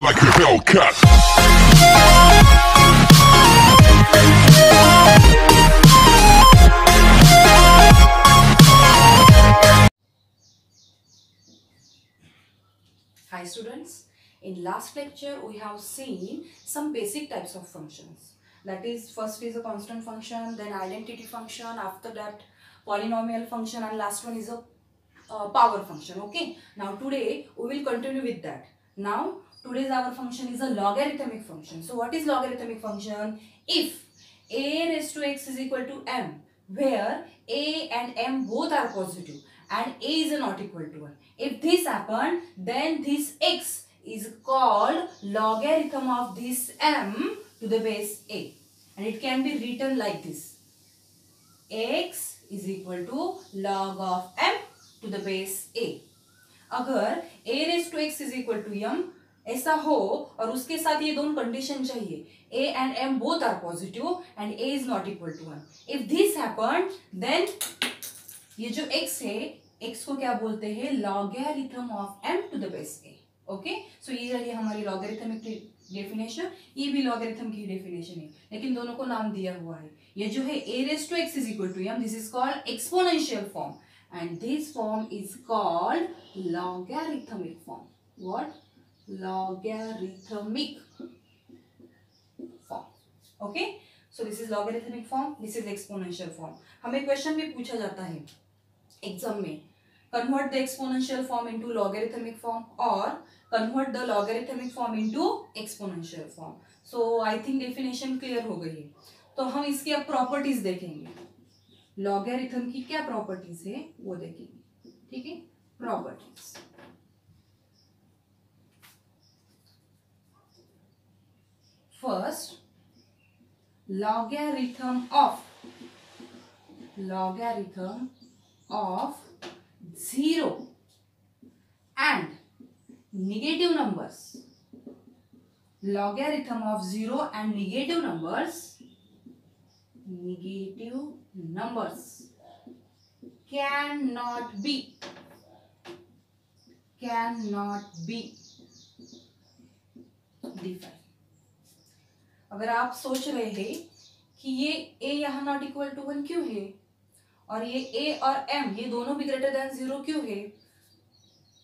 like a Hellcat. Hi students, in last lecture we have seen some basic types of functions. That is, first is a constant function, then identity function, after that polynomial function, and last one is a power function. Okay, now today we will continue with that. Now today's our function is a logarithmic function. So what is logarithmic function? If a raised to x is equal to m, where a and m both are positive and a is not equal to 1. If this happen, then this x is called logarithm of this m to the base a, and it can be written like this: x is equal to log of m to the base a. अगर a raised to x is equal to m ऐसा हो और उसके साथ ये दोनों condition चाहिए, a and m both are positive and a is not equal to 1. If this happened, then ये जो x है, x को क्या बोलते हैं? Logarithm of m to the base a. Okay, so ये रही हमारी लॉगरिथमिक डेफिनेशन, ये भी लॉगरिथम की डेफिनेशन है, लेकिन दोनों को नाम दिया हुआ है. ये जो है a raised to x is equal to m, this is called exponential form, and this form is called logarithmic form. What? Logarithmic form. Okay, so this is logarithmic form, this is exponential form. हमें question भी पूछा जाता है exam में, convert the exponential form into logarithmic form or convert the logarithmic form into exponential form. So I think definition clear हो गई है. तो हम इसकी अब प्रॉपर्टीज देखेंगे. लॉगरिथम की क्या प्रॉपर्टीज है वो देखेंगे. ठीक है, properties. First, logarithm of 0 and negative numbers. Logarithm of 0 and negative numbers cannot be defined. अगर आप सोच रहे हैं कि ये a यहाँ नॉट इक्वल टू 1 क्यों है और ये a और m ये दोनों भी ग्रेटर देन 0 क्यों है,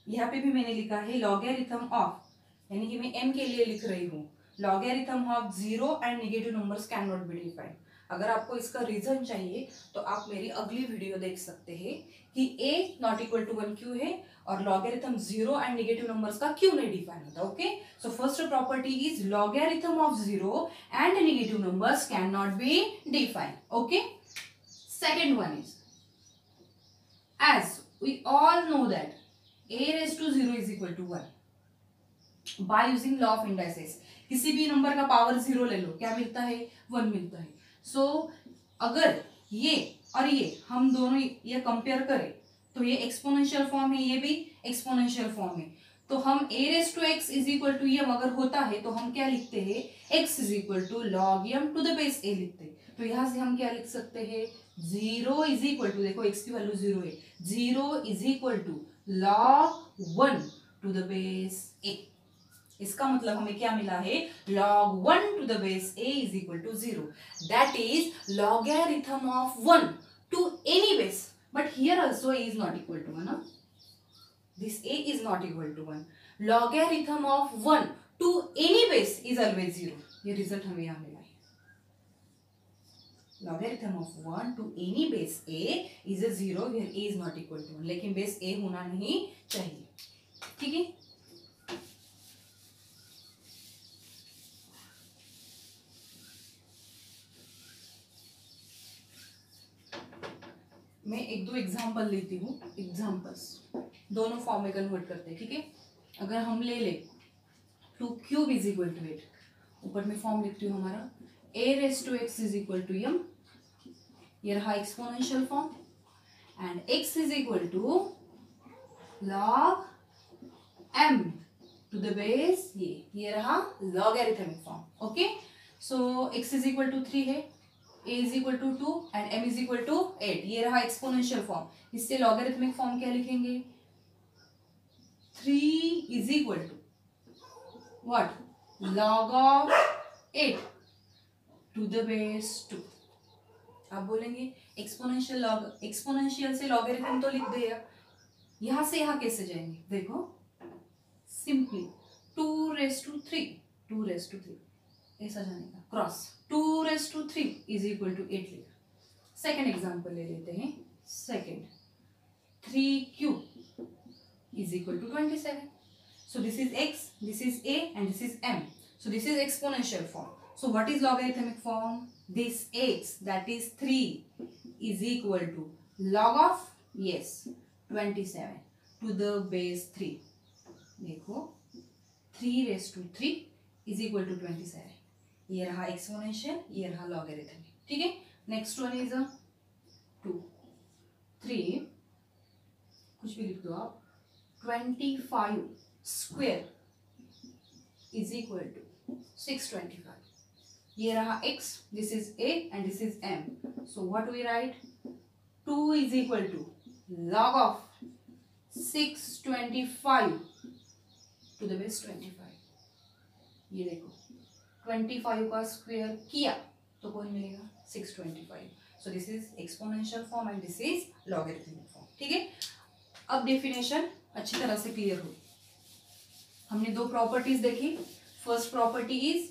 यहाँ पे भी मैंने लिखा है लॉगरिथम ऑफ, यानी कि मैं m के लिए लिख रही हूँ, logarithm of 0 and negative numbers can not be defined. अगर आपको इसका रीजन चाहिए तो आप मेरी अगली वीडियो देख सकते हैं कि a नॉट इक्वल टू 1 क्यों है और लॉगरिथम 0 एंड नेगेटिव नंबर्स का क्यों नहीं डिफाइन होता. Okay, so first property is logarithm of 0 and negative numbers can not be defined. Okay, second one is, as we all know that a raised to 0 is equal to 1 by using law of indices. किसी भी number का power 0 ले लो, क्या मिलता है? 1 मिलता है. सो अगर ये और ये हम दोनों ये कंपेयर करें तो ये एक्सपोनेंशियल फॉर्म है, ये भी एक्सपोनेंशियल फॉर्म है. तो हम a raised to x is equal to m अगर होता है तो हम क्या लिखते हैं? x is equal to log m to the base a लिखते हैं. तो यहाँ से हम क्या लिख सकते हैं? 0 is equal to, देखो x की वैल्यू 0 है, 0 is equal to log 1 to the base a. इसका मतलब हमें क्या मिला है? log 1 to the base a is equal to 0. That is logarithm of 1 to any base. But here also a is not equal to 1. Huh? This a is not equal to 1. Logarithm of 1 to any base is always 0. ये result हमें यहाँ मिला है. Logarithm of 1 to any base a is a 0 where a is not equal to 1. लेकिन base a होना नहीं चाहिए. ठीक है, मैं एक दो एग्जाम्पल लेती हूँ. एग्जाम्पल्स दोनों फॉर्म में कन्वर्ट करते हैं. ठीक है, अगर हम ले ले 2 क्यूब इज इक्वल टू 8, ऊपर में फॉर्म लिखती हूँ हमारा a raised to x is equal to m, ये रहा exponential form, and x is equal to log m to the base ये रहा logarithmic form. Okay, so x is equal to 3 है, a is equal to 2 and m is equal to 8. ये रहा exponential form. इससे logarithmic form क्या लिखेंगे? 3 is equal to what? Log of 8 to the base 2. आप बोलेंगे एक्सपोनेंशियल से logarithm तो लिख दिया, यहां से यहां कैसे जाएंगे? देखो सिंपली 2 raised to 3 ऐसा जाने का cross 2 raised to 3 is equal to 8 लिखा. सेकेंड एग्जाम्पल ले लेते हैं. Second 3 cube is equal to 27. So this is x, this is a, and this is m. So this is exponential form. So what is logarithmic form? This x, that is 3, is equal to log of, yes, 27 to the base 3. देखो 3 raised to 3 is equal to 27. ये रहा exponential, ये रहा logarithmic. ठीक है. Next one is 2 3, कुछ भी लिख दो आप. 25 स्क्वेयर इज इक्वल टू 625. ये रहा x, this is a and this is m. So what we write? 2 is equal to log of 625 to the base 25. ये देखो 25 का स्क्वायर किया तो कौन मिलेगा? 625. So this is exponential form and this is logarithmic form. ठीक है. अब डेफिनेशन अच्छी तरह से क्लियर हो. हमने दो प्रॉपर्टीज देखी. First property is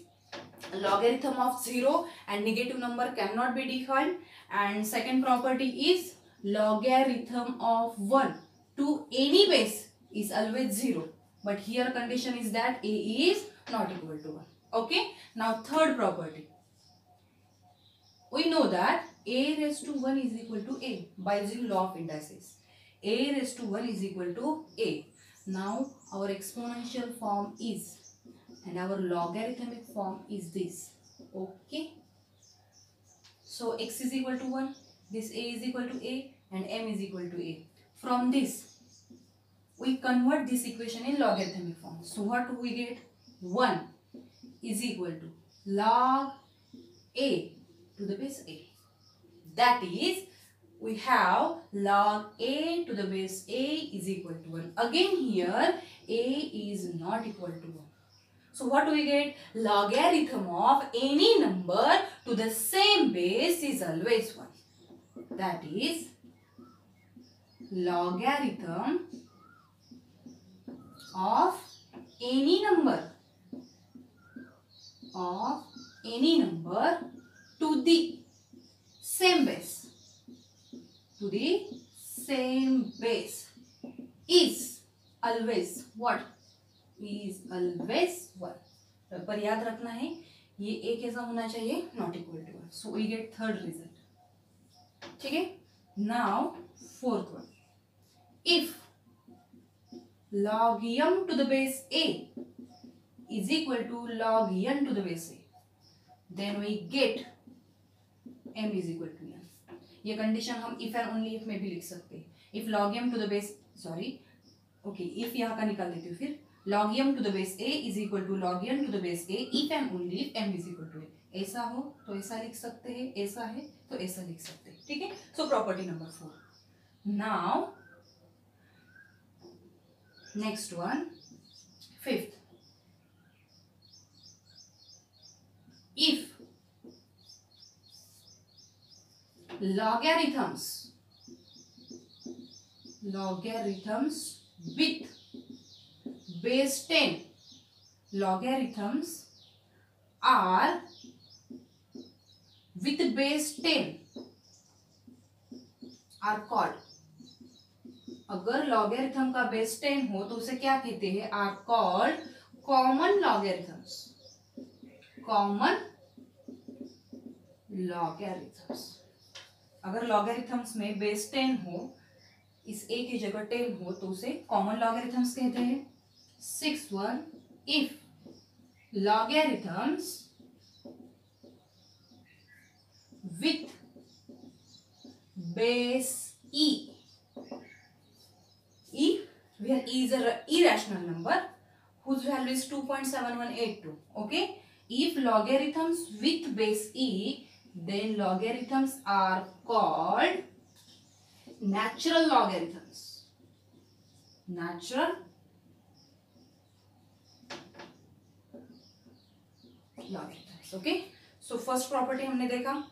logarithm of 0 and negative number cannot be defined, and second property is logarithm of 1 to any base is always 0, but here condition is that a is not equal to 1. Okay. Now third property, we know that a raised to 1 is equal to a by using law of indices. A raised to 1 is equal to a. Now our exponential form is, and our logarithmic form is this. Okay. So x is equal to 1, this a is equal to a, and m is equal to a. From this we convert this equation in logarithmic form. So what do we get? 1 is equal to log a to the base a. That is, we have log a to the base a is equal to 1. Again here a is not equal to 1. So what do we get? Logarithm of any number to the same base is always 1. That is, logarithm of any number to the same base, is always what? Is always 1. पर याद रखना है ये a कैसा होना चाहिए? Not equal to 1. So we get third result. ठीक है. Now fourth one, if log m to the base a is equal to log n to the base a, then we get m is equal to n. ये condition हम if and only if में भी लिख सकते हैं. if log m to the base, sorry, okay, if यहाँ का निकाल देती हूँ. फिर log m to the base a is equal to log n to the base a if and only if m is equal to a. ऐसा हो तो ऐसा लिख सकते हैं, ऐसा है तो ऐसा लिख सकते हैं. ठीक है. So property number 4. Now next one, fifth. If logarithms with base 10, logarithms are with base 10 are called, अगर लॉगरिथम का बेस 10 हो तो उसे क्या कहते हैं? Are called common logarithms. Common logarithms. अगर लॉगरिथम्स में बेस 10 हो, इस a की जगह 10 हो तो उसे कॉमन लॉगरिथम्स कहते हैं. 6th one, if logarithms with base e, where e is a irrational number whose value is 2.7182. okay. If logarithms with base e, then logarithms are called natural logarithms. Natural logarithms. Okay, so first property हमने देखा,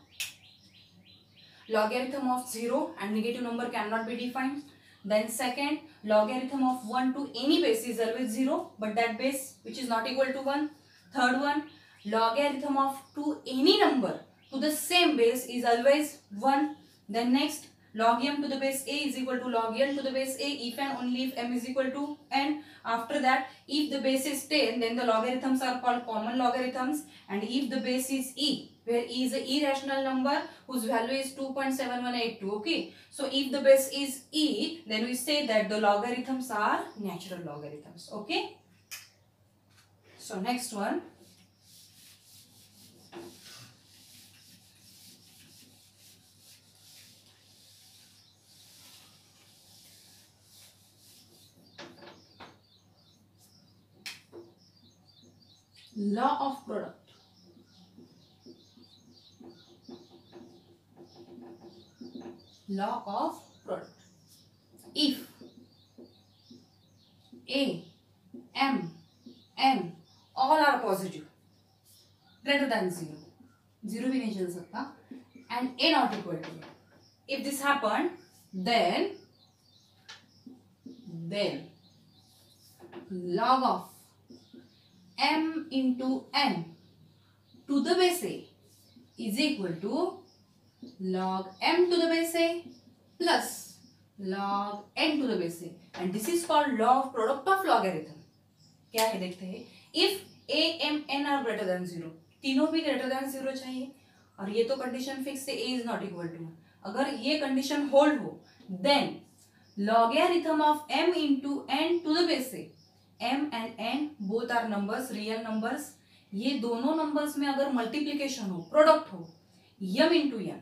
logarithm of 0 and negative number cannot be defined. Then second, logarithm of 1 to any base is always 0, but that base which is not equal to 1. Third one, logarithm of to any number to the same base is always 1. Then next, log m to the base a is equal to log n to the base a if and only if m is equal to n. After that, if the base is 10, then the logarithms are called common logarithms, and if the base is e, where e is an irrational number whose value is 2.7182. Okay, so if the base is e, then we say that the logarithms are natural logarithms. Okay, so next one, law of product. Law of product. If a, m, n all are positive, greater than 0, 0 भी नहीं चल सकता, and a not equal to 1. If this happened, then log of m into n to the base a is equal to log m to the base a plus log n to the base a, and this is called law of product of logarithm. क्या है देखते हैं. If a, m, n are greater than 0, तीनों भी greater than 0 चाहिए, और ये तो कंडीशन फिक्स है, a is not equal to 1. अगर ये कंडीशन होल्ड हो, then logarithm of m into n to the base a, m and n both are numbers, real numbers, ये दोनों नंबर्स में अगर मल्टीप्लीकेशन हो, प्रोडक्ट हो, m इंटू n,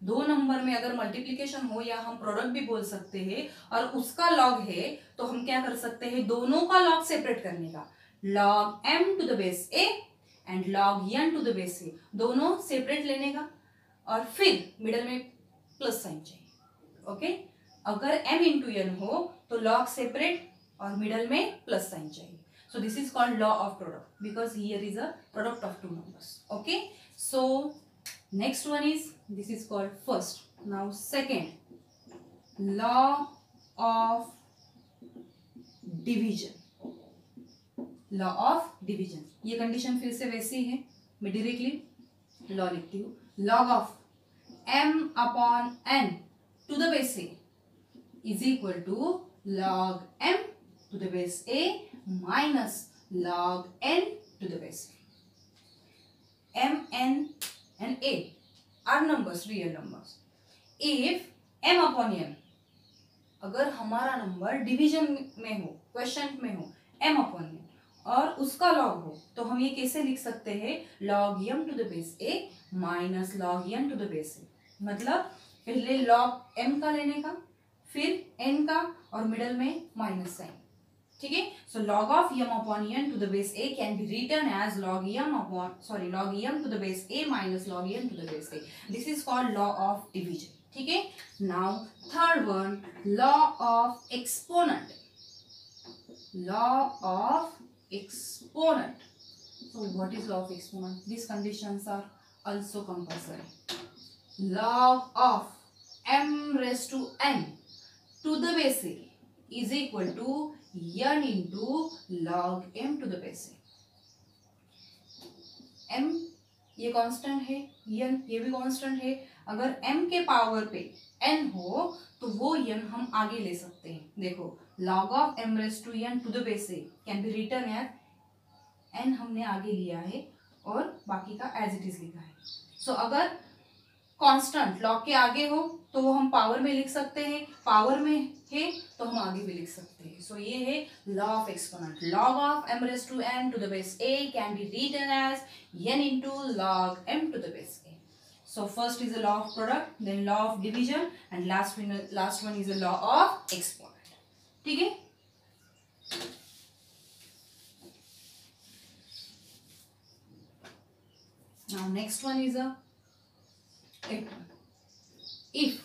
दो नंबर में अगर मल्टीप्लीकेशन हो, या हम प्रोडक्ट भी बोल सकते हैं, और उसका लॉग है, तो हम क्या कर सकते हैं, दोनों का लॉग सेपरेट करने का, log m to the base a and log n to the base a, दोनों सेपरेट लेने का, और फिर मिडल में प्लस साइन चाहिए. ओके, अगर m इंटू n हो तो लॉग सेपरेट और मिडल में प्लस साइन चाहिए. So this is called law of product, because here is a product of two numbers. Okay, so next one is, this is called first. Now second, law of division. Law of division, ये condition फिर से वैसी है, मैं directly law लिखती हूँ. log of m upon n to the base a is equal to log m to the base a minus log n to the base a. m, n and a are numbers, real numbers. If m upon n, अगर हमारा number division में हो, question में हो, m upon n, और उसका log हो, तो हम ये कैसे लिख सकते हैं, log m to the base a minus log n to the base a. मतलब पहले log m का लेने का, फिर n का, और मिडल में माइनस साइन. ठीक है, so log of m upon n to the base a can be written as log m to the base a minus log n to the base a. This is called law of division. ठीक है, now third one, law of exponent. Law of exponent. So what is law of exponent? These conditions are also compulsory. Log of m raised to n to the base a is equal to n into log m to the base a. m ये constant है, n ये भी constant है. अगर m के power पे n हो तो वो n हम आगे ले सकते हैं. देखो, log of m raised to n to the base a can be written as n हमने आगे लिया है और बाकी का as it is लिखा है. सो अगर कांस्टेंट लॉग के आगे हो तो वो हम पावर में लिख सकते हैं, पावर में है तो हम आगे भी लिख सकते हैं. सो ये है law of exponent. log of m raised to n to the base a can be written as n into log m to the base a. So first is a law of product, then law of division, and last one is a law of exponent. ठीक है, now next one is a if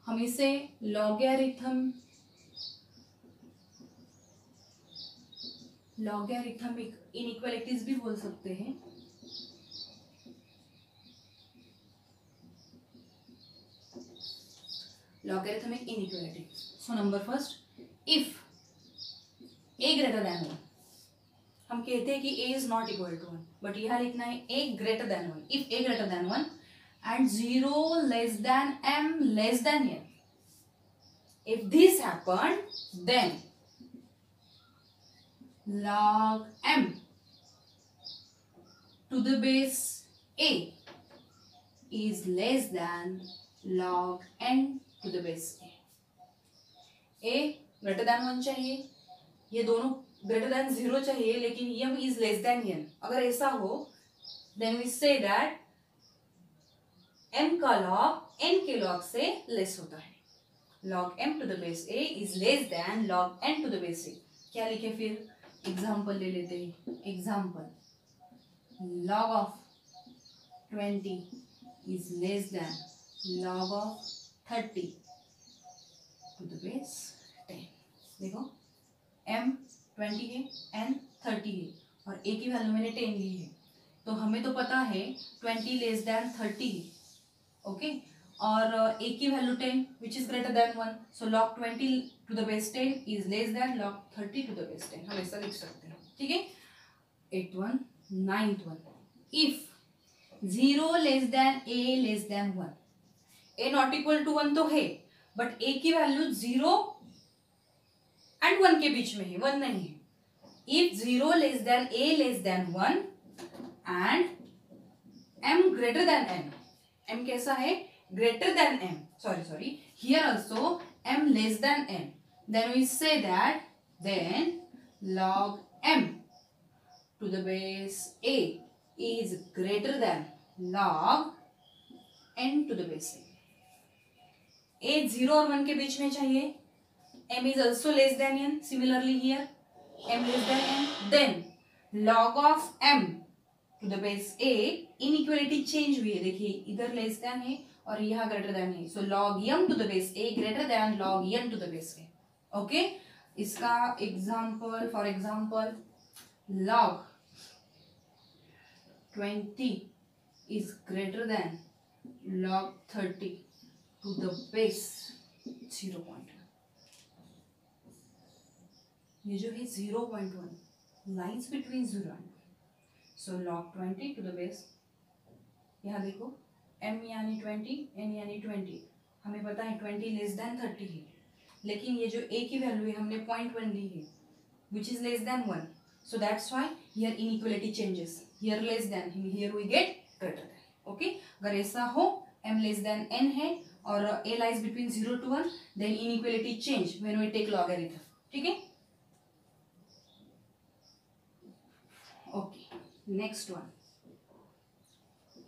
हम इसे logarithmic inequalities भी बोल सकते हैं. logarithmic inequality. So number first, if a greater than 1, हम कहते हैं कि a is not equal to 1, but यहाँ लिखना है a greater than 1. If a greater than 1 and 0 less than m less than n, if this happened, then log m to the base a is less than log n to the base a. a greater than 1 चाहिए, ये दोनों greater than 0 चाहिए, लेकिन m is less than n. अगर ऐसा हो then we say that m का log n के log से less होता है. log m to the base a is less than log n to the base a. क्या लिखे फिर? एग्जाम्पल ले लेते हैं. Example, log of 20 is less than log of 30 to the base 10. देखो m 20 है, n 30 है और a की वैल्यू मैंने 10 ली है, तो हमें तो पता है 20 लेस देन 30 है, ओके, और a की value 10 which is greater than 1, so log 20 to the base 10 is less than log 30 to the base 10. हम ऐसा लिख सकते हैं, ठीक है. 8th one, 9th one, if 0 less than a less than 1, a not equal to 1 तो है, but a की वैल्यू 0 एंड 1 के बीच में है, 1 नहीं है. if 0 less than a less than 1 and m greater than n, m कैसा है? Greater than m, sorry, here also m less than n, then we say that then log m to the base a is greater than log n to the base a. a 0 और 1 के बीच में चाहिए, m is also less than n, similarly here m less than n, then log of m to the base a, inequality change हुई है, देखिए इधर less than है और यहाँ ग्रेटर देन है, so log m to the base a greater than log n to the base a. Okay, इसका example, for example log 20 is greater than log 30 to the base 0.1. ये जो है 0.1 lines between 0 and 1, so log 20 to the base, यहाँ देखो m यानी 20, n यानी 20, हमें पता है 20 लेस देन 30 है, लेकिन ये जो a की वैल्यू है हमने 0.1 ली है which is less than 1, so that's why here inequality changes, here less than, here we get greater than. Okay, अगर ऐसा हो m लेस देन n है और a lies between 0 to 1, then inequality change when we take logarithm. ठीक है, okay. Next one,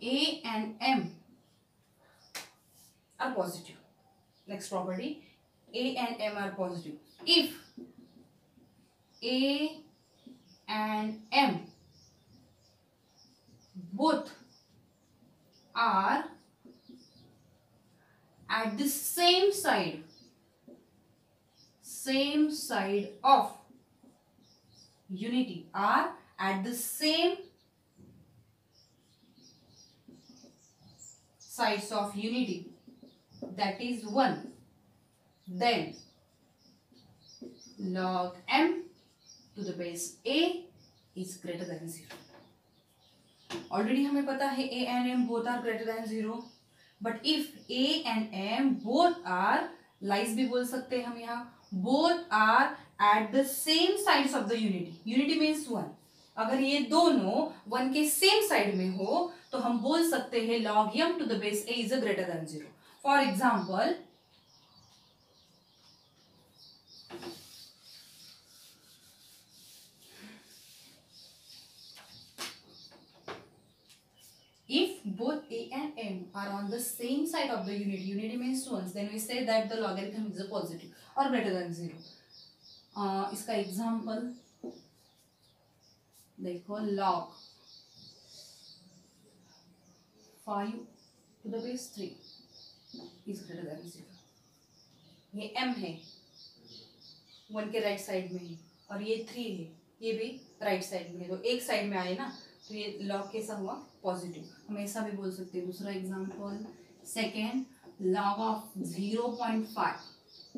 a and m are positive. Next property, a and m are positive. If a and m both are at the same side of unity, are at the same sides of unity, that is 1, then log m to the base a is greater than 0. Already हमें पता है a and m both are greater than 0, but if a and m both are, lies भी बोल सकते हैं हम यहाँ, both are at the same sides of the unity, unity means 1, अगर ये दोनों 1 के सेम साइड में हो तो हम बोल सकते हैं log m to the base a is a greater than 0. For example, if both a and m are on the same side of the unity, unity means 1, then we say that the logarithm is a positive or greater than 0. इसका example देखो, log 5 to the base 3 is greater than 0. ये m है, 1 के right side में है, और ये 3 है, ये भी राइट साइड में है, तो एक साइड में आए ना, तो ये log कैसा हुआ? पॉजिटिव. हम ऐसा भी बोल सकते हैं. दूसरा example, second, log of 0.5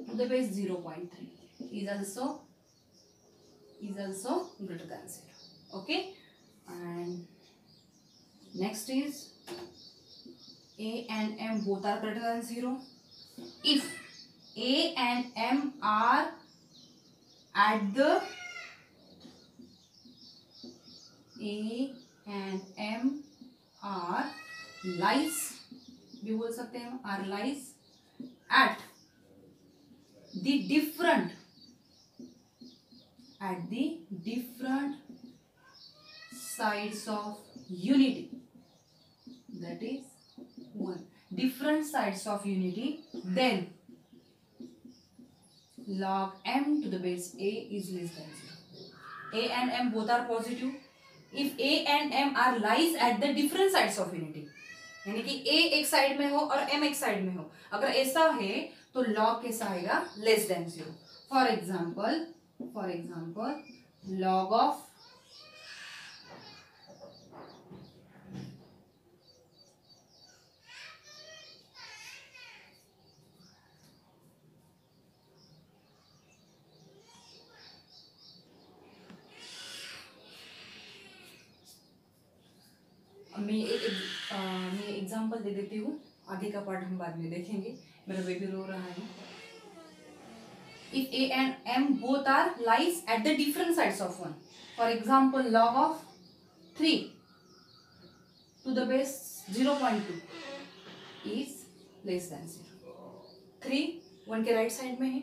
to the base 0.3 is also greater than 0. Okay, and next is a and m both are greater than 0. If a and m are at the lies, भी बोल सकते हैं are lies at the different sides of unity, that is one different sides of unity, then log m to the base a is less than 0. A and m both are positive. If a and m are lies at the different sides of unity, यानी कि a एक side में हो और m एक side में हो, अगर ऐसा है तो log कैसा आएगा, less than 0. For example log of मैं एग्जाम्पल दे देती हूँ, आगे का पार्ट हम बाद में देखेंगे. मेरा बेबी रो रहा है. If a and m both are lies at the different sides of 1, for example log of 3 to the base 0.2 is less than 0. 3 1 के राइट साइड में है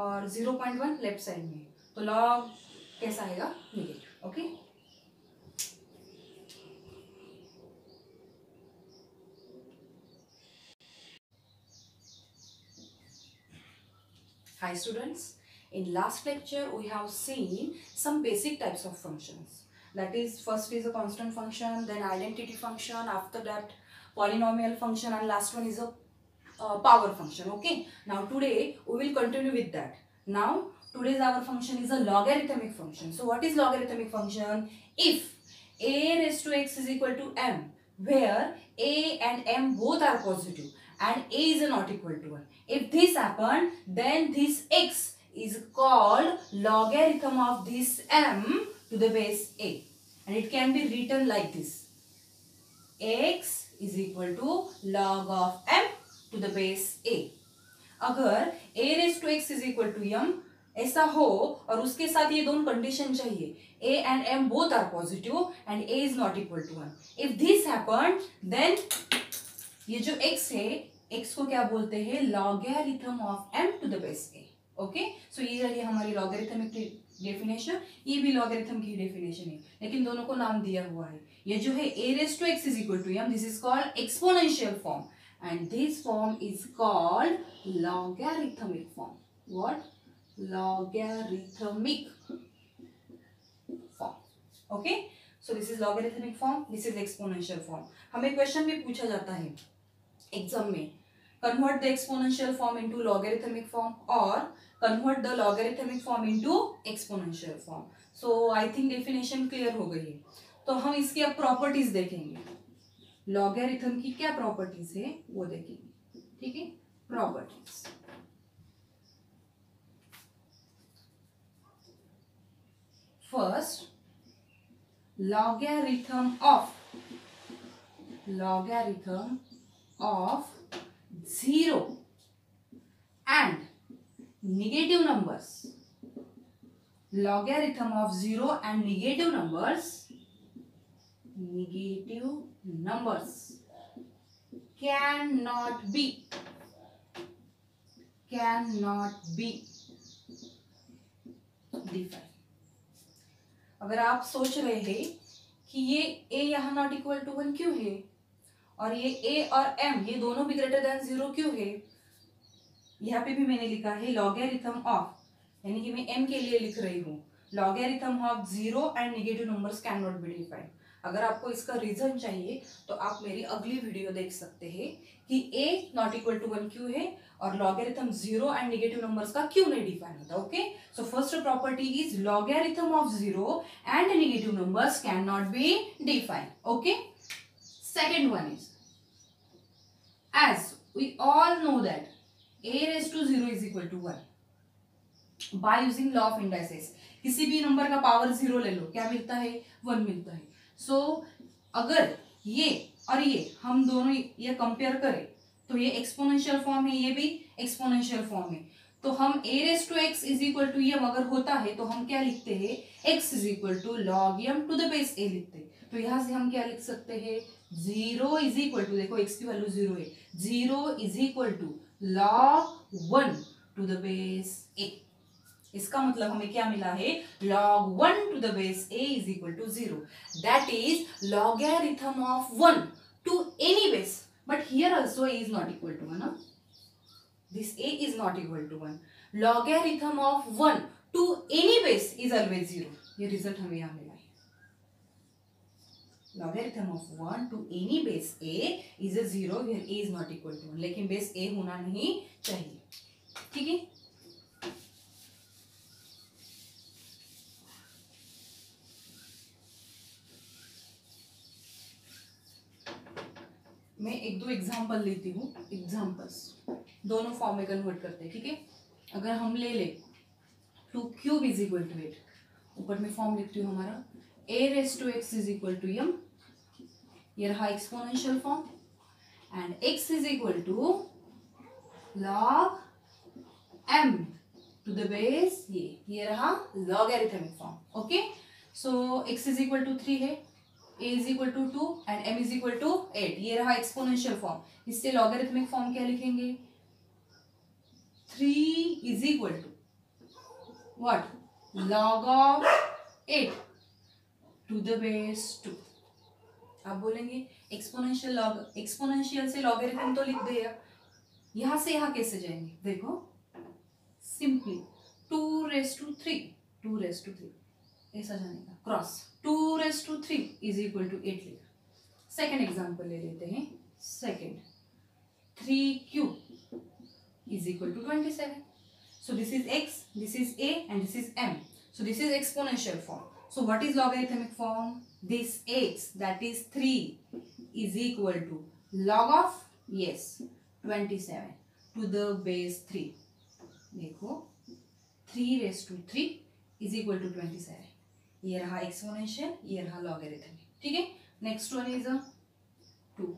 और 0.1 लेफ्ट साइड में है, तो लॉग कैसा आएगा, negative. Okay, Hi students, in last lecture we have seen some basic types of functions. That is, first is a constant function, then identity function, after that polynomial function, and last one is a power function. Okay, now today we will continue with that. Now today's our function is a logarithmic function. So what is logarithmic function? If a raised to x is equal to m, where a and m both are positive and a is not equal to 1. If this happened, then this x is called logarithm of this m to the base a, and it can be written like this: x is equal to log of m to the base a. अगर a raised to x is equal to m ऐसा हो और उसके साथ ये दोनों condition चाहिए, a and m both are positive and a is not equal to 1. If this happened, then ये जो x है, x को क्या बोलते हैं, logarithm of m to the base a. Okay, so ये रही हमारी लॉगरिथमिक डेफिनेशन. ये भी लॉगरिथम की डेफिनेशन है, लेकिन दोनों को नाम दिया हुआ है. ये जो है a raised to x is equal to m, this is called exponential form, and this form is called logarithmic form. What? Logarithmic form. Okay, so this is logarithmic form, this is exponential form. हमें question भी पूछा जाता है exam में, convert the exponential form into logarithmic form or convert the logarithmic form into exponential form. So I think definition clear हो गई है. तो हम इसकी अब प्रॉपर्टीज देखेंगे. लॉगरिथम की क्या प्रॉपर्टीज है वो देखेंगे. ठीक है, properties. First, logarithm of 0 and negative numbers. Logarithm of 0 and negative numbers cannot be defined. अगर आप सोच रहे हैं कि ये a यहाँ नॉट इक्वल टू 1 क्यों है और ये a और m ये दोनों भी ग्रेटर देन 0 क्यों है, यहाँ पे भी मैंने लिखा है लॉगरिथम ऑफ, यानी कि मैं m के लिए लिख रही हूँ, logarithm of 0 and negative numbers can not be defined. अगर आपको इसका रीजन चाहिए तो आप मेरी अगली वीडियो देख सकते हैं कि a नॉट इक्वल टू 1 क्यों है और लॉगरिथम 0 एंड नेगेटिव नंबर्स का क्यों नहीं डिफाइन होता. Okay, so first property is logarithm of 0 and negative numbers can not be defined. Okay, second one is as we all know that a raised to 0 is equal to 1 by using law of indices. किसी भी number का power 0 ले लो, क्या मिलता है? 1 मिलता है. सो अगर ये और ये हम दोनों ये कंपेयर करें तो ये एक्सपोनेंशियल फॉर्म है, ये भी एक्सपोनेंशियल फॉर्म है. तो हम a raise to x is equal to m अगर होता है तो हम क्या लिखते हैं? x is equal to log m to the base a लिखते हैं. तो यहाँ से हम क्या लिख सकते हैं? 0 इज इक्वल टू, देखो x की वैल्यू 0 है, 0 is equal to log 1 to the base a. इसका मतलब हमें क्या मिला है? log 1 to the base a is equal to 0. That is logarithm of 1 to any base. But here also a is not equal to 1. Huh? This a is not equal to 1. Logarithm of 1 to any base is always 0. ये result हमें यहाँ मिला है. Logarithm of 1 to any base a is a 0 where a is not equal to 1. लेकिन base a होना नहीं चाहिए. ठीक है. मैं एक दो एग्जाम्पल लेती हूँ. एग्जाम्पल्स दोनों फॉर्म में कन्वर्ट करते हैं. ठीक है. अगर हम ले ले 2 क्यूब इज इक्वल टू 8, ऊपर में फॉर्म लिखती हूँ हमारा a raise to x is equal to m, ये रहा exponential form, and x is equal to log m to the base ये रहा logarithmic form. Okay. So x is equal to 3 है, a is equal to 2 and m is equal to 8. ये रहा exponential form. इससे logarithmic form क्या लिखेंगे? 3 is equal to what? log of 8 to the base 2. आप बोलेंगे एक्सपोनेंशियल से logarithm तो लिख दिया, यहां से यहां कैसे जाएंगे? देखो simply 2 raised to 3, 2 raised to 3 ऐसा जाने का cross. 2 raised to 3 is equal to 8 लिखा. सेकेंड एग्जाम्पल ले लेते हैं. Second 3 cube is equal to 27. So this is x, this is a and this is m. So this is exponential form. So what is logarithmic form? This x, that is 3, is equal to log of, yes, 27 to the base 3. देखो 3 raised to 3 is equal to 27. ये रहा exponential, ये रहा logarithmic. ठीक है. Next one is 2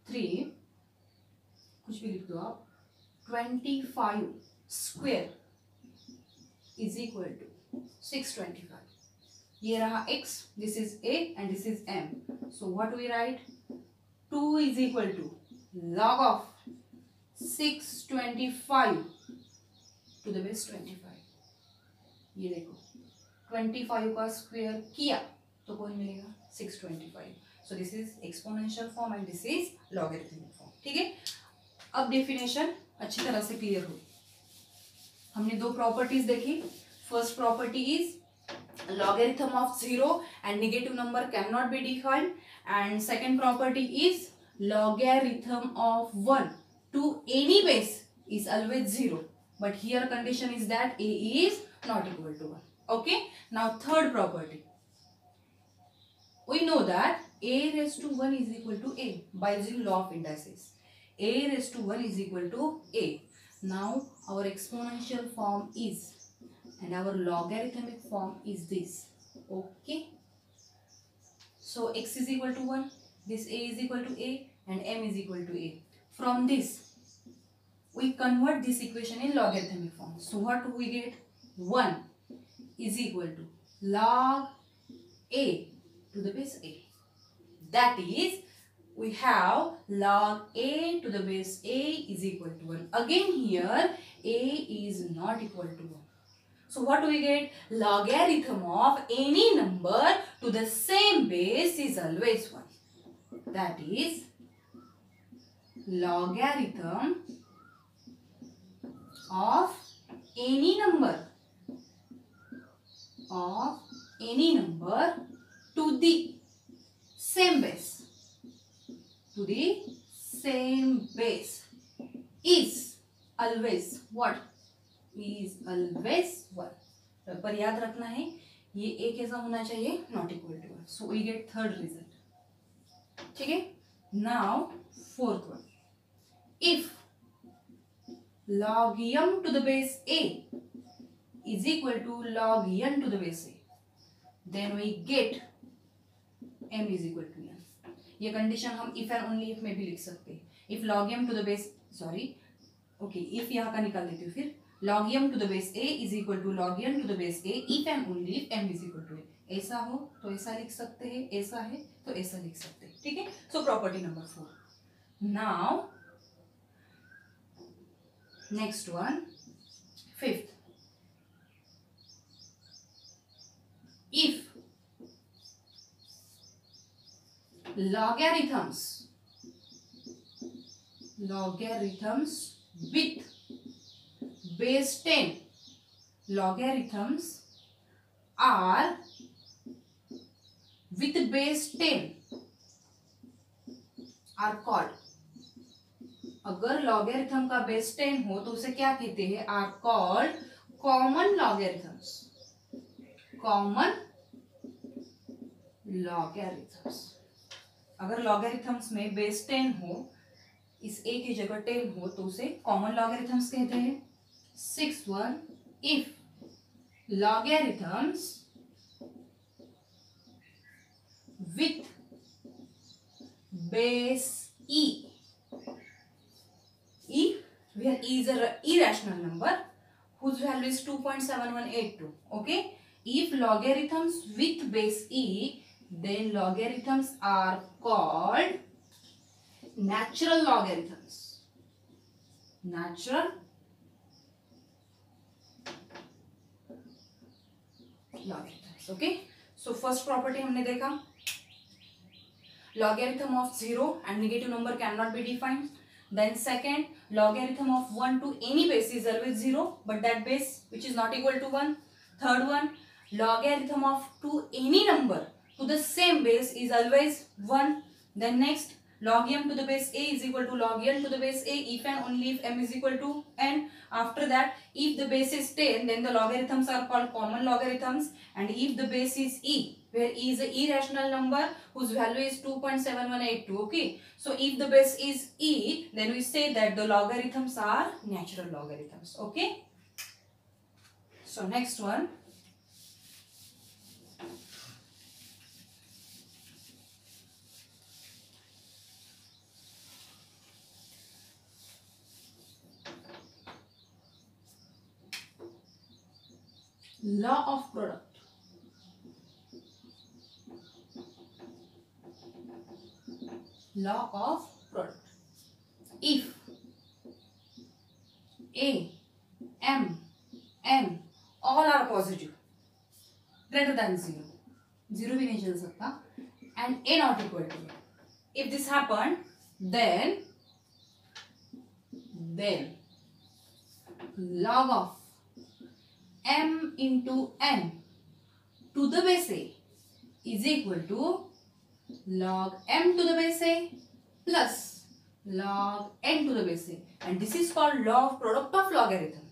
3, कुछ भी लिख दो आप, 25 स्क्वायर इज इक्वल टू 625. ये रहा x, this is a and this is m. So what we write? 2 is equal to log of 625 to the base 25. ये देखो 25 का स्क्वायर किया तो कौन मिलेगा? 625. So this is exponential form and this is logarithmic form. ठीक है. अब डेफिनेशन अच्छी तरह से क्लियर हो. हमने दो प्रॉपर्टीज देखी. First property is logarithm of 0 and negative number can not be defined, and second property is logarithm of 1 to any base is always 0, but here condition is that a is not equal to 1. Okay. Now third property, we know that a raised to 1 is equal to a by using law of indices. A raised to 1 is equal to a. Now our exponential form is and our logarithmic form is this. Okay. So x is equal to 1, this a is equal to a and m is equal to a. From this we convert this equation in logarithmic form. So what do we get? 1 is equal to log a to the base a. That is, we have log a to the base a is equal to 1. Again here a is not equal to 1. So what do we get? Logarithm of any number to the same base is always 1. That is, logarithm of any number to the same base is always what? Is always 1. पर याद रखना है ये a कैसा होना चाहिए? Not equal to 1. So we get third result. ठीक है. Now fourth one, if log m to the base a is equal to log n to the base a, then we get m is equal to n. ये condition हम if and only if में भी लिख सकते हैं. if log m to the base if यहाँ का निकाल देती हूँ फिर log m to the base a is equal to log n to the base a if and only if m is equal to a. ऐसा हो तो ऐसा लिख सकते हैं, ऐसा है तो ऐसा लिख सकते हैं. ठीक है. So property number 4. Now next one, fifth. if logarithms with base 10 logarithms are with base 10 are called. अगर लॉगरिथम का बेस 10 हो तो उसे क्या कहते हैं? Are called common logarithms. Common logarithms. अगर लॉगरिथम्स में बेस 10 हो, इस a की जगह 10 हो तो उसे कॉमन लॉगरिथम्स कहते हैं. 6th one, if logarithms with base e, where e is a irrational number whose value is 2.7182. okay, if logarithms with base e, then logarithms are called natural logarithms. Natural logarithms. okay, so first property हमने देखा, logarithm of 0 and negative number cannot be defined. Then second, logarithm of 1 to any base is always 0, but that base which is not equal to 1. Third one, logarithm of to any number to the same base is always 1. Then next, log m to the base a is equal to log n to the base a if and only if m is equal to n. After that, if the base is 10, then the logarithms are called common logarithms. And if the base is e, where e is an irrational number whose value is 2.7182. okay, so if the base is e, then we say that the logarithms are natural logarithms. okay, so next one, law of product. Law of product. If a, m, n all are positive greater than 0, 0 भी नहीं चल सकता, and a not equal to 1. if this happened, then log of m into n to the base a is equal to log m to the base a plus log n to the base a, and this is called law of product of logarithm.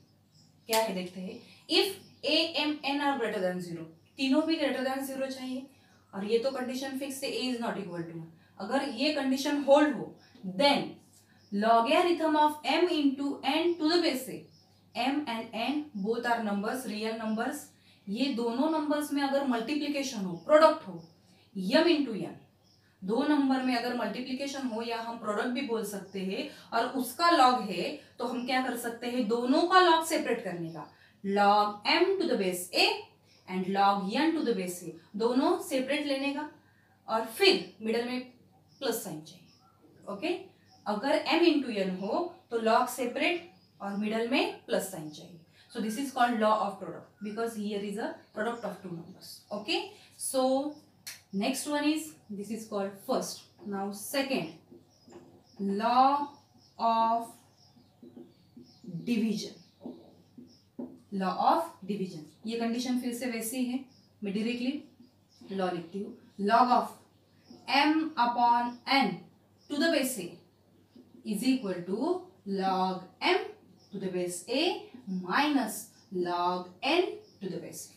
क्या है देखते हैं. if a, m, n are greater than 0, तीनों भी greater than 0 चाहिए, और ये तो कंडीशन फिक्स है, a is not equal to 1. अगर ये कंडीशन होल्ड हो, then logarithm of m into n to the base a, m and n both are numbers, real numbers. ये दोनों नंबर्स में अगर मल्टीप्लीकेशन हो, प्रोडक्ट हो, m इंटू n, दो नंबर में अगर मल्टीप्लीकेशन हो, या हम प्रोडक्ट भी बोल सकते हैं, और उसका लॉग है, तो हम क्या कर सकते हैं, दोनों का लॉग सेपरेट करने का. log m to the base a and log n to the base a, दोनों सेपरेट लेने का, और फिर मिडल में प्लस साइन चाहिए. ओके, अगर m इंटू n हो तो लॉग सेपरेट और मिडल में प्लस साइन चाहिए. So this is called law of product because here is a product of two numbers. Okay, so next one is, this is called first. Now second, law of division. Law of division, ये condition फिर से वैसी है, मैं directly law लिखती हूँ. log of m upon n to the base a is equal to log m to the base a minus log n to the base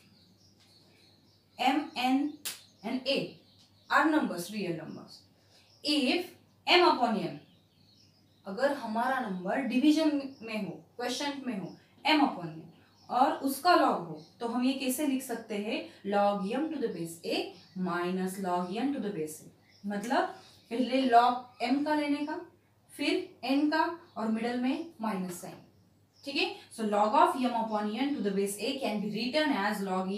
a. m, n and a are numbers, real numbers. if m upon n, अगर हमारा number division में हो, question में हो m/n और उसका log हो, तो हम ये कैसे लिख सकते हैं, log m to the base a minus log n to the base a। मतलब पहले log m का लेने का, फिर n का, और मिडल में माइनस साइन। ठीक है, so log of m/n to the base a can be written as log m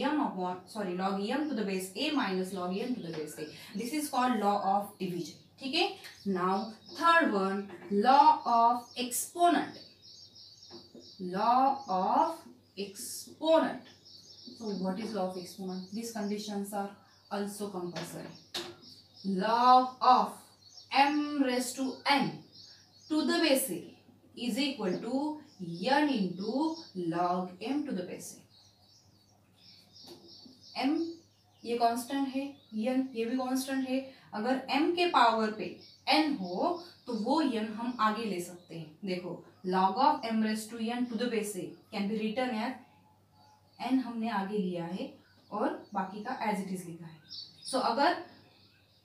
to the base a minus log n to the base a. This is called law of division. ठीक है, now third one, law of exponent. Law of exponent. So what is law of exponent? These conditions are also compulsory. Log of m raised to n to the base a is equal to n into log m to the base a. m ये constant है, n ये भी constant है। अगर m के power पे n हो तो वो n हम आगे ले सकते हैं। देखो log of m raised to n to the base a can be written as n हमने आगे लिया है और बाकी का as it is लिखा है। सो अगर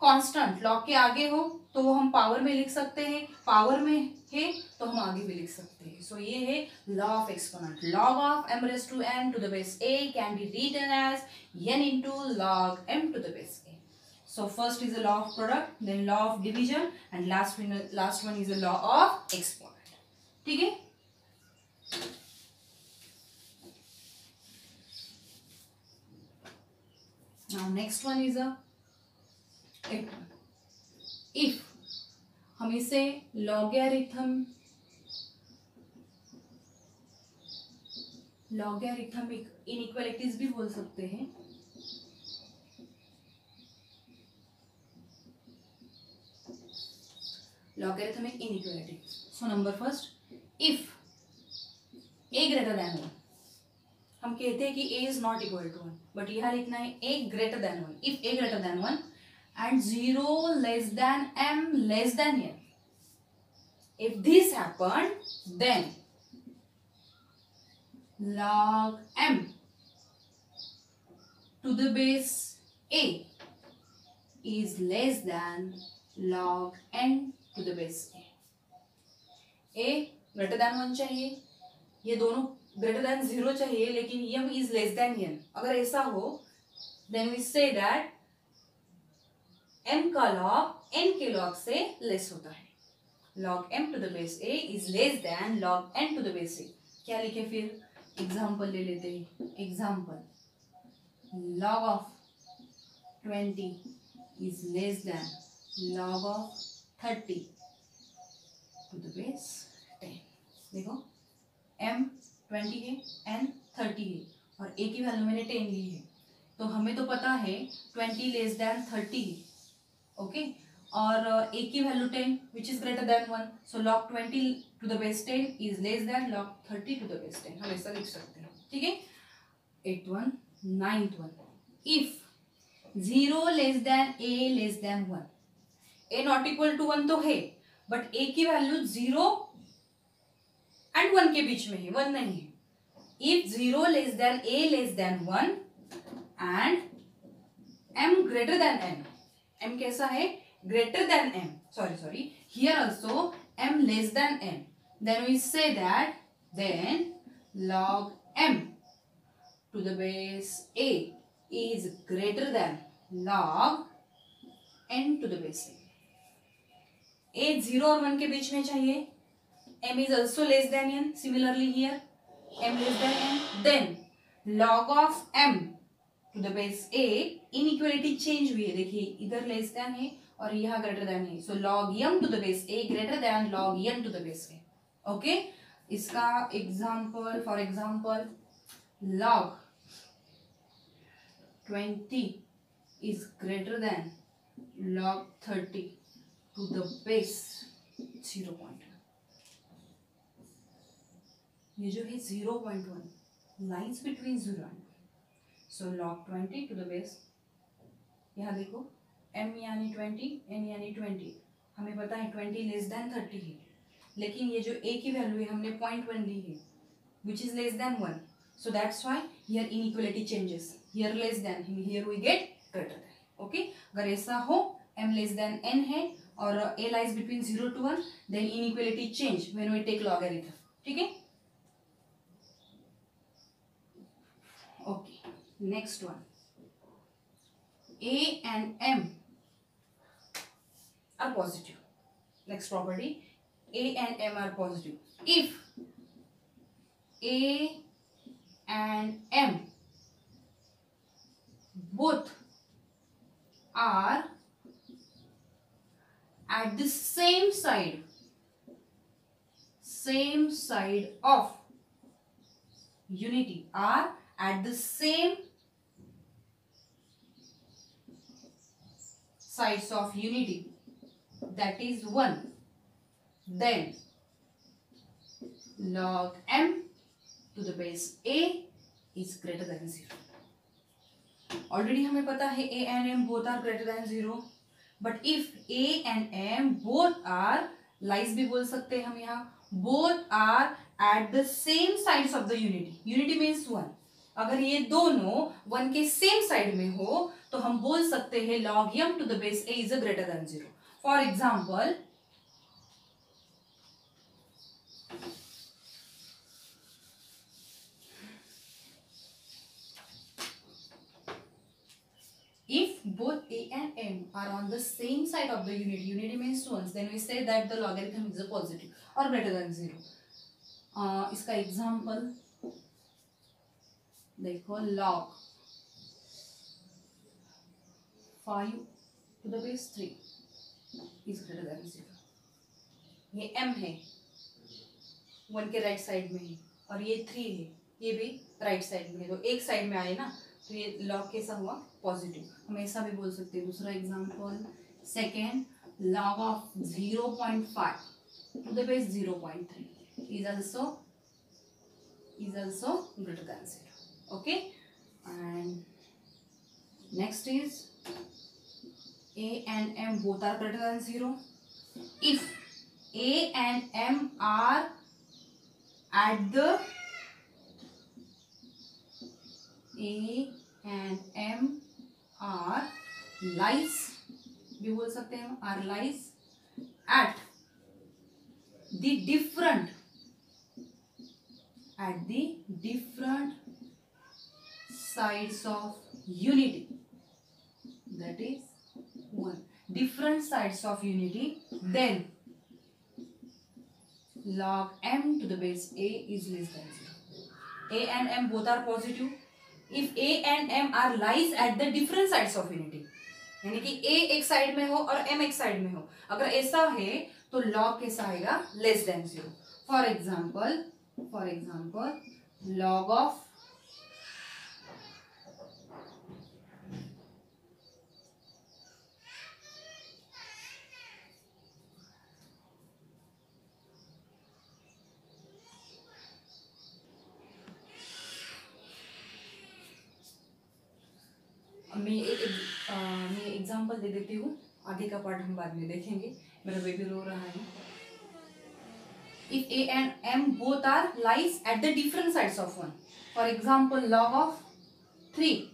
कांस्टेंट लॉग के आगे हो तो वो हम पावर में लिख सकते हैं, पावर में है तो हम आगे भी लिख सकते हैं। सो ये है law of exponent. Log of m raised to n to the base a can be written as n into log m to the base a. So first is a law of product, then law of division, and last one is a law of exponent. ठीक है, now next one is a if हम इसे logarithmic inequalities भी बोल सकते हैं। Logarithmic inequality. So number first, if a greater than 1, हम कहते हैं कि a is not equal to 1, but यह लिखना है a greater than 1। If a greater than 1 and 0 less than m less than n. If this happened, then log m to the base a is less than log n to the base a. a greater than 1 चाहिए, ये दोनों greater than 0 चाहिए, लेकिन m is less than n। अगर ऐसा हो then we say that m का log n के log से लेस होता है। log m to the base a is less than log n to the base a। क्या लिखे फिर, एग्जाम्पल ले लेते हैं। Example, log of 20 is less than log of 30 to the base 10। देखो m 20 है, n 30 है, और a की वैल्यू मैंने 10 ली है, तो हमें तो पता है 20 लेस देन 30 है, ओके, और a की value 10 which is greater than 1। So log 20 to the base 10 is less than log 30 to the base 10। हम ऐसा लिख सकते हैं। ठीक है, 8th one, 9th one, if 0 less than a less than 1, a not equal to 1 तो है, but a की वैल्यू 0 एंड 1 के बीच में है, 1 नहीं है। If 0 less than a less than 1 and m greater than n, m कैसा है, greater than m, sorry here also m less than n, then we say that then log m to the base a is greater than log n to the base a। a 0 और 1 के बीच में चाहिए, m is also less than n, similarly here m less than n, then log of m to the base a, inequality change हुई है, देखिए इधर less than है और यहाँ ग्रेटर देन है, so log m to the base a greater than log n to the base a। Okay, इसका example, for example log 20 is greater than log 30 to the base 0.1। ये जो है 0.1 lines between 0 and, so log 20 to the base, यहाँ देखो m यानी 20, n यानी 20, हमें पता है 20 लेस देन 30 है, लेकिन ये जो a की वैल्यू है हमने 0.1 ली है which is less than 1, so that's why here inequality changes, here less than, here we get greater than. Okay, अगर ऐसा हो m लेस देन n है और a lies between 0 to 1, then inequality change when we take logarithm. ठीक है? Okay, next one. A and M are positive. Next property, A and M are positive. If A and M both are at the same side of unity, are at the same sides of unity, that is 1, then log m to the base a is greater than 0. Already हमें पता है a and m both are greater than 0, but if a and m both are, lies भी बोल सकते हैं हम यहाँ, both are at the same sides of the unity. Unity means 1. अगर ये दोनों 1 के सेम साइड में हो तो हम बोल सकते हैं log m to the base a is a greater than 0. For example, if both a and m are on the same side of the unity means 1, then we say that the logarithm is a positive or greater than 0. इसका example देखो, log 5 to the base 3 is greater than 0. ये m है, 1 के right side में है, और ये 3 है, ये भी राइट साइड में है, तो एक साइड में आए ना, तो ये लॉग कैसा हुआ? पॉजिटिव. हम ऐसा भी बोल सकते हैं. दूसरा example, second, log of 0.5 to the base 0.3 is also greater than 0. Okay, and next is a and m both are greater than 0. If a and m are at the lies भी बोल सकते हैं, are lies at the different sides of unity, that is 1, different sides of unity, then log m to the base a is less than 0. A and m both are positive. If a and m are lies at the different sides of unity, यानी कि a एक side में हो और m एक side में हो, अगर ऐसा है तो log कैसा आएगा? Less than 0. For example log of मैं एग्जाम्पल दे देती हूँ, आगे का पार्ट हम बाद में देखेंगे. मेरा बेबी रो रहा है. If a and m both are lies at the different sides of 1, for example log of 3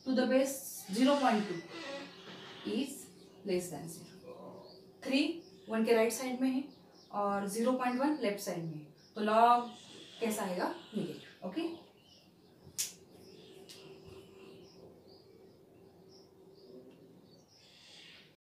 to the base 0.2 is less than 0. 3 1 के राइट साइड में है और 0.1 लेफ्ट साइड में है, तो log कैसा आएगा? नेगेटिव. ओके.